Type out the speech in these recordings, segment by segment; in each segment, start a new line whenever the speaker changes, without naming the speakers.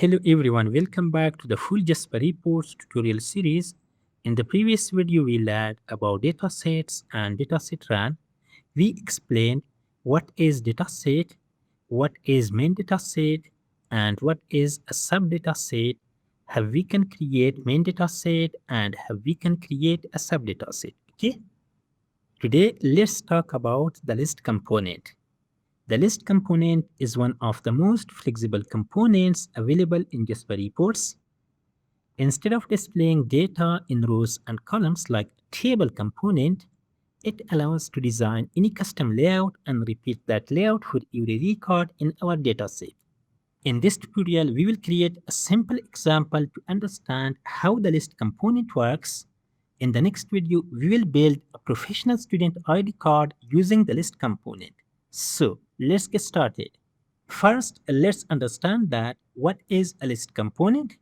Hello everyone, welcome back to the full Jasper Reports tutorial series. In the previous video, we learned about datasets and dataset run. We explained what is dataset, what is main dataset, and what is a sub-dataset, how we can create main dataset, and how we can create a sub-dataset. Okay? Today, let's talk about the list component. The list component is one of the most flexible components available in JasperReports. Instead of displaying data in rows and columns like table component, it allows to design any custom layout and repeat that layout for every record in our dataset. In this tutorial, we will create a simple example to understand how the list component works. In the next video, we will build a professional student ID card using the list component. So let's get started. First, let's understand that what is a list component?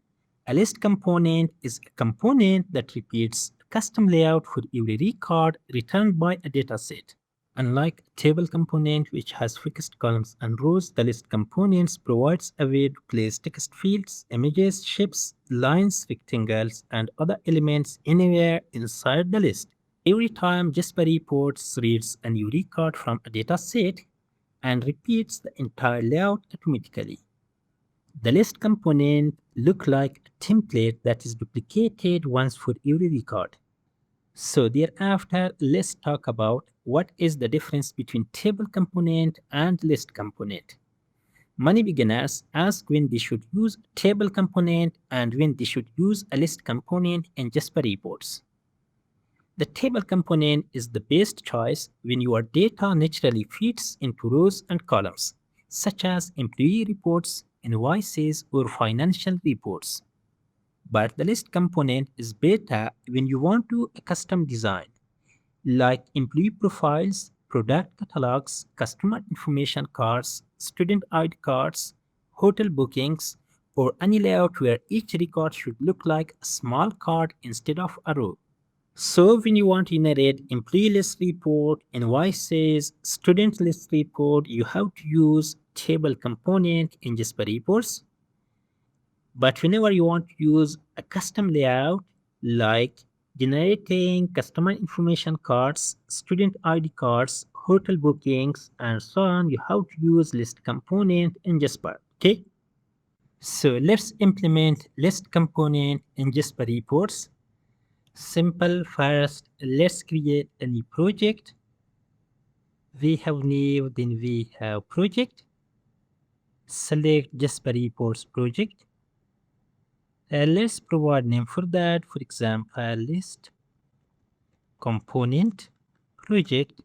A list component is a component that repeats a custom layout for every record returned by a dataset. Unlike a table component which has fixed columns and rows, the list components provides a way to place text fields, images, shapes, lines, rectangles, and other elements anywhere inside the list. Every time JasperReports reads a new record from a dataset and repeats the entire layout automatically. The list component looks like a template that is duplicated once for every record. So thereafter, let's talk about what is the difference between table component and list component. Many beginners ask when they should use a table component and when they should use a list component in JasperReports. The table component is the best choice when your data naturally fits into rows and columns, such as employee reports, invoices, or financial reports. But the list component is better when you want to a custom design, like employee profiles, product catalogs, customer information cards, student ID cards, hotel bookings, or any layout where each record should look like a small card instead of a row. So when you want to generate employee list report, invoices, student list report, you have to use table component in JasperReports. But whenever you want to use a custom layout like generating customer information cards, student ID cards, hotel bookings, and so on, you have to use list component in Jasper. Okay. So let's implement list component in JasperReports. Simple. First, let's create a new project. We have new, then we have project. Select JasperReports project. Let's provide name for that. For example, list component project.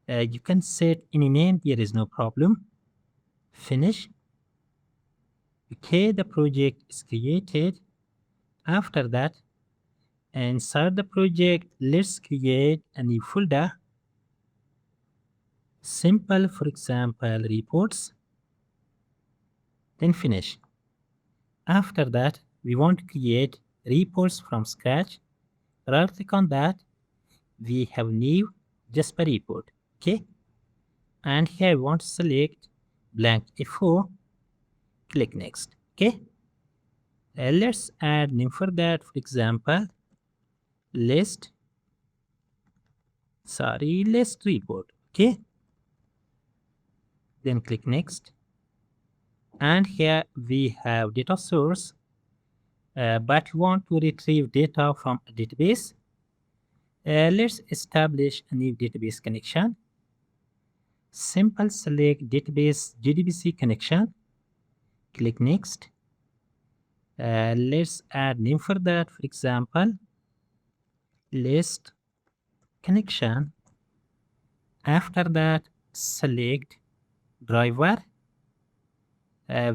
You can set any name. There is no problem. Finish. Okay, the project is created. After that, inside the project, let's create a new folder. Simple, for example, reports. Then finish. After that, we want to create reports from scratch. Right click on that. We have new Jasper report. Okay. And here we want to select blank A4. Click next. Okay. Let's add name for that. For example, list report. Okay. Then click next. And here we have data source, but we want to retrieve data from a database. Let's establish a new database connection. Simple, select database JDBC connection. Click next. Let's add name for that. For example, list connection. After that, select driver.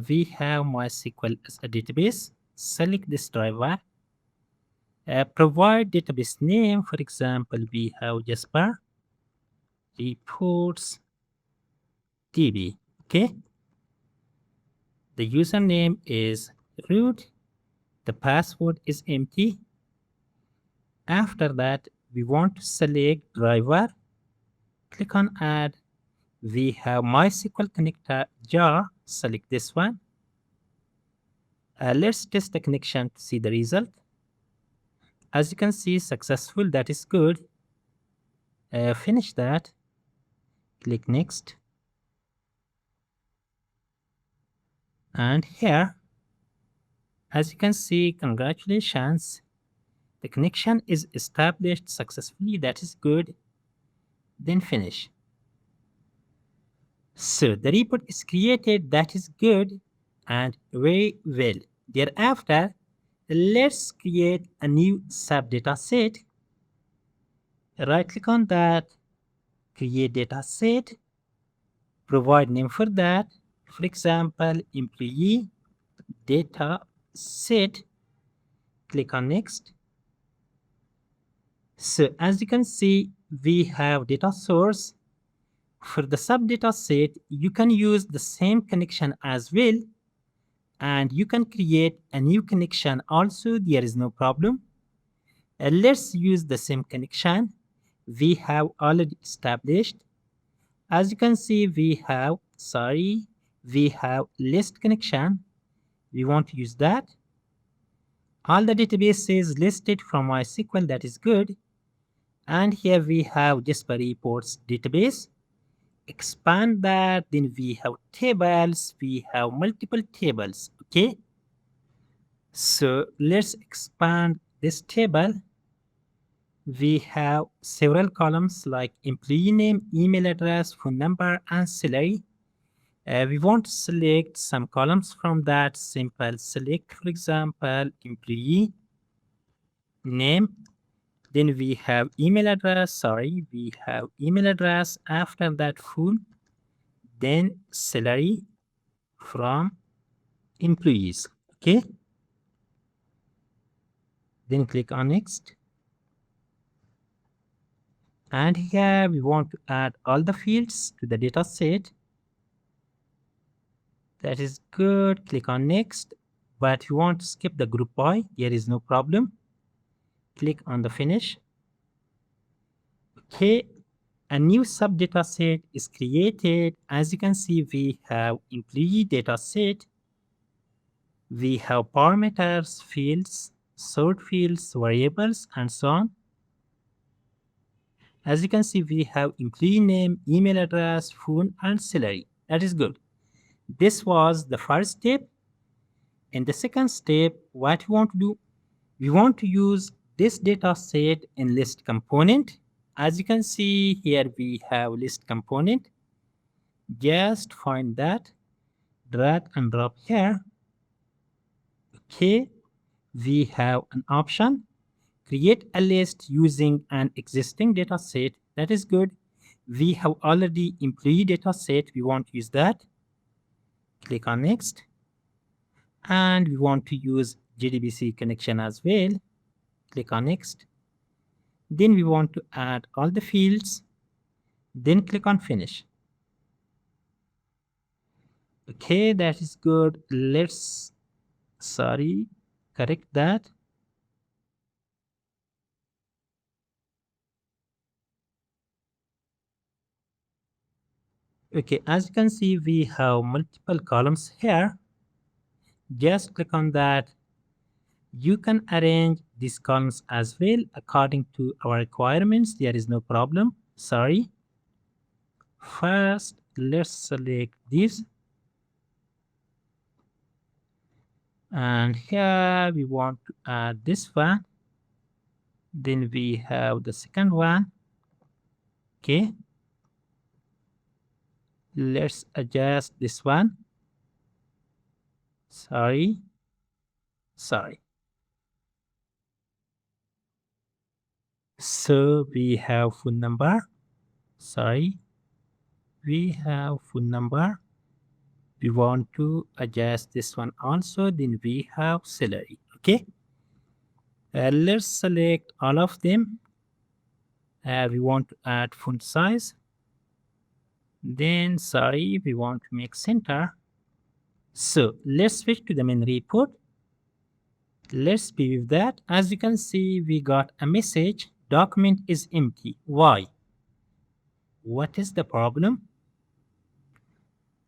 We have MySQL as a database. Select this driver. Provide database name. For example, we have Jasper Reports DB. Okay. The username is root. The password is empty. After that, we want to select driver. Click on add. We have MySQL connector jar. Select this one. Let's test the connection to see the result. As you can see, successful, that is good. Finish that. Click next. And here, as you can see, congratulations. The connection is established successfully, that is good. Then finish. So the report is created, that is good and very well. Thereafter, let's create a new subdata set. Right click on that, create data set, provide name for that. For example, employee data set. Click on next. So as you can see, we have data source. For the subdata set, you can use the same connection as well, and you can create a new connection also. There is no problem. Let's use the same connection we have already established. As you can see, we have list connection. We want to use that. All the databases listed from MySQL, that is good. And here we have JasperReports database. Expand that, then we have tables. We have multiple tables. Okay. So let's expand this table. We have several columns like employee name, email address, phone number, and salary. We want to select some columns from that. Simple select, for example, employee name. Then we have email address. We have email address. After that, phone. Then salary from employees. Okay. Then click on next. And here we want to add all the fields to the data set. That is good. Click on next. But you want to skip the group by, there is no problem. Click on the finish. Okay, a new subdata set is created. As you can see, we have employee data set. We have parameters, fields, sort fields, variables, and so on. As you can see, we have employee name, email address, phone, and salary. That is good. This was the first step. In the second step, what we want to do, we want to use this data set in list component. As you can see here, we have list component. Just find that, drag and drop here. Okay, we have an option, create a list using an existing data set. That is good. We have already employee data set. We want to use that. Click on next. And we want to use JDBC connection as well. Click on next. Then we want to add all the fields. Then click on finish. Okay, that is good. Let's correct that. Okay, as you can see, we have multiple columns here. Just click on that. You can arrange these columns as well according to our requirements. There is no problem. First, let's select this. And here we want to add this one. Then we have the second one. Okay. Let's adjust this one. Sorry. So we have phone number. We have phone number. We want to adjust this one also. Then we have salary. Okay. Let's select all of them. We want to add font size. Then we want to make center. So let's switch to the main report. Let's preview that. As you can see, we got a message, document is empty. Why? What is the problem?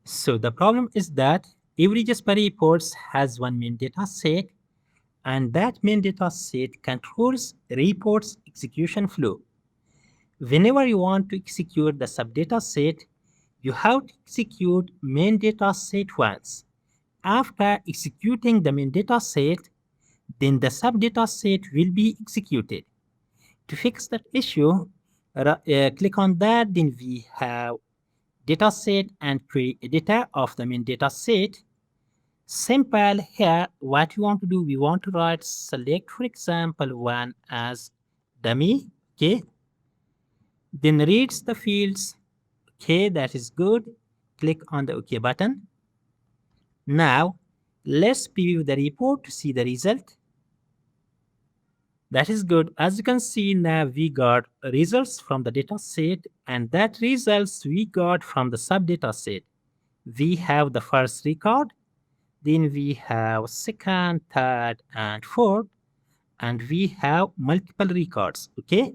So the problem is that Every Jasper reports has one main data set, and that main data set controls reports execution flow. Whenever you want to execute the subdata set, you have to execute main data set once. After executing the main data set, then the subdata set will be executed. To fix that issue, click on that, then we have dataset and query editor of the main dataset. Simple here, what we want to do, we want to write select, for example, one as dummy, okay? Then reads the fields, okay, that is good. Click on the OK button. Now, let's preview the report to see the result. That is good. As you can see now, we got results from the data set, and that results we got from the subdata set. We have the first record, then we have second, third, and fourth, and we have multiple records, okay?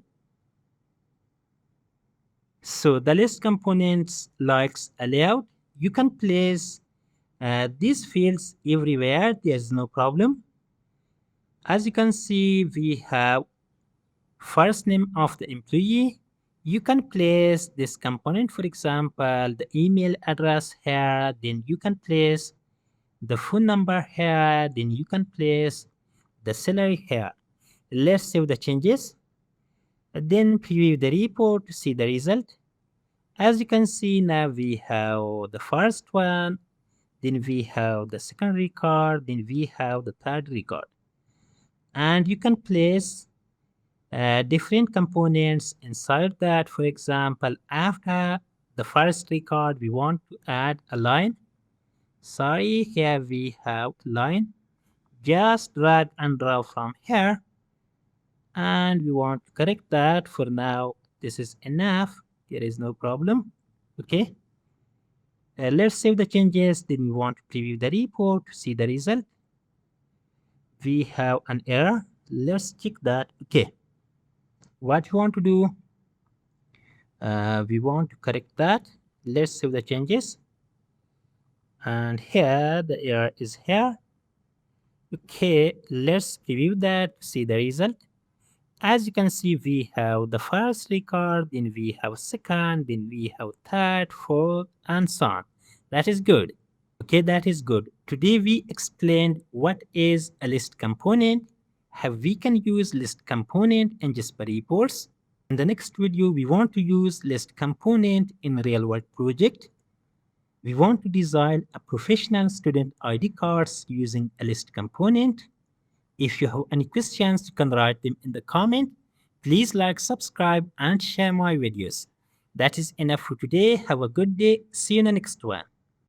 So the list components likes allowed. You can place these fields everywhere, there's no problem. As you can see, we have first name of the employee. You can place this component, for example, the email address here, then you can place the phone number here, then you can place the salary here. Let's save the changes, then preview the report to see the result. As you can see now, we have the first one, then we have the second record, then we have the third record. And you can place different components inside that. For example, after the first record, we want to add a line. Sorry, here we have line. Just drag and drop from here. And we want to correct that. For now, this is enough. There is no problem. Okay. Let's save the changes. Then we want to preview the report to see the result. We have an error. Let's check that. Okay. What we want to do, we want to correct that. Let's save the changes. And here the error is here. Okay, let's preview that to see the result. As you can see, we have the first record, then we have second, then we have third, fourth, and so on. That is good. Okay, that is good. Today we explained what is a list component, how we can use list component in Jasper reports. In the next video, we want to use list component in real-world project. We want to design a professional student ID cards using a list component. If you have any questions, you can write them in the comment. Please like, subscribe, and share my videos. That is enough for today. Have a good day. See you in the next one.